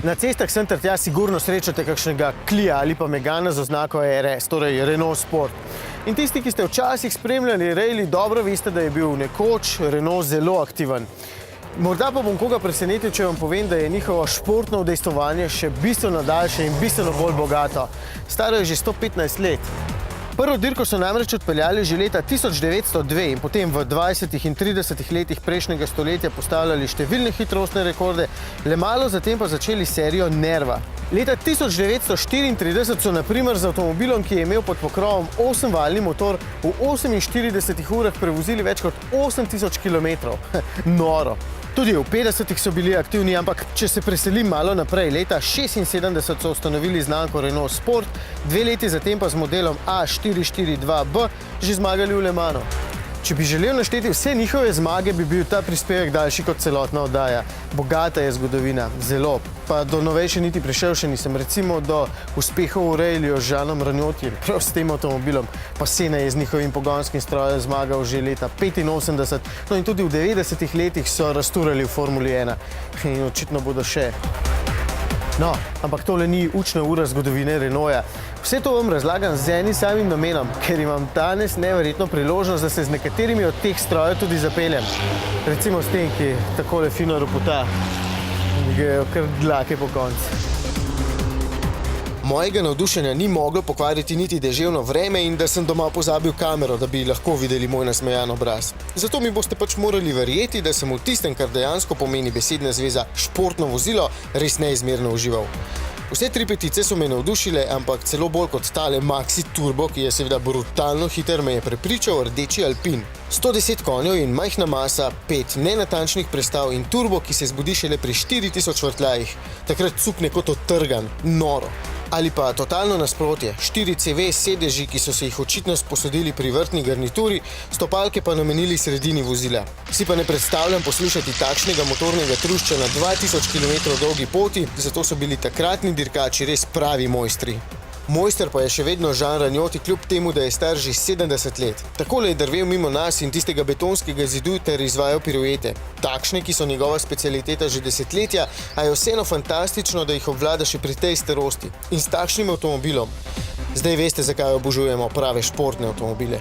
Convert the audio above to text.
Na cestah sem ter tja sigurno srečate kakšnega Clio ali pa Megana z oznako RS, torej Renault Sport. In tisti, ki ste včasih spremljali rally, dobro veste, da je bil nekoč Renault zelo aktiven. Morda pa bom koga presenetil, če vam povem, da je njihovo športno udejstvovanje še bistveno daljše in bistveno bolj bogato. Staro je že 115 let. Prvo dirko so namreč odpeljali že leta 1902 in potem v 20. in 30. letih prejšnjega stoletja postavljali številne hitrostne rekorde, le malo zatem pa začeli serijo Nerva. Leta 1934 so na primer z avtomobilom, ki je imel pod pokrovom 8-valjni motor, v 48 urah prevozili več kot 8000 km. Noro! Tudi v 50-ih so bili aktivni, ampak če se preselim malo naprej, leta 1976 so ustanovili znamko Renault Sport, 2 leti zatem pa z modelom A442B že zmagali v Le Manu. Če bi želel našteti vse njihove zmage, bi bil ta prispevek daljši kot celotna oddaja. Bogata je zgodovina, zelo. Pa do novejše niti prišel še nisem, recimo do uspehov v ralliju z Jeanom Ranjotjem, prav s tem avtomobilom. Pa Senna je z njihovim pogonskim strojem zmagal že leta 85, no in tudi v 90-ih letih so rasturali v Formuli 1. In očitno bodo še. No, ampak tole ni učna ura zgodovine Renaulta. Vse to vam razlagam z enim samim namenom, ker imam danes neverjetno priložnost, da se z nekaterimi od teh strojev tudi zapeljem. Recimo s tem, ki takole fino ropota, grejo kar dlake po koncu. Mojega navdušenja ni moglo pokvariti niti deževno vreme in da sem doma pozabil kamero, da bi lahko videli moj nasmejan obraz. Zato mi boste pač morali verjeti, da sem v tistem, kar dejansko pomeni besedna zveza športno vozilo, res neizmerno užival. Vse 3 petice so me navdušile, ampak celo bolj kot tale Maxi Turbo, ki je seveda brutalno hiter, me je prepričal rdeči Alpin. 110 konjev in majhna masa, 5 nenatančnih prestav in turbo, ki se zbudi šele pri 4000 vrtljajih. Takrat cukne kot odtrgan, noro. Ali pa totalno nasprotje, 4 CV sedeži, ki so se jih očitno sposodili pri vrtni garnituri, stopalke pa namenili sredini vozila. Si pa ne predstavljam poslušati takšnega motornega trušča na 2000 km dolgi poti, zato so bili takratni dirkači res pravi mojstri. Mojster pa je še vedno Jean Ranjot, kljub temu, da je star že 70 let. Takole je drvel mimo nas in tistega betonskega zidu ter izvajal piruete. Takšne, ki so njegova specialiteta že desetletja, a je vseeno fantastično, da jih obvlada še pri tej starosti. In s takšnim avtomobilom. Zdaj veste, zakaj obožujemo prave športne avtomobile.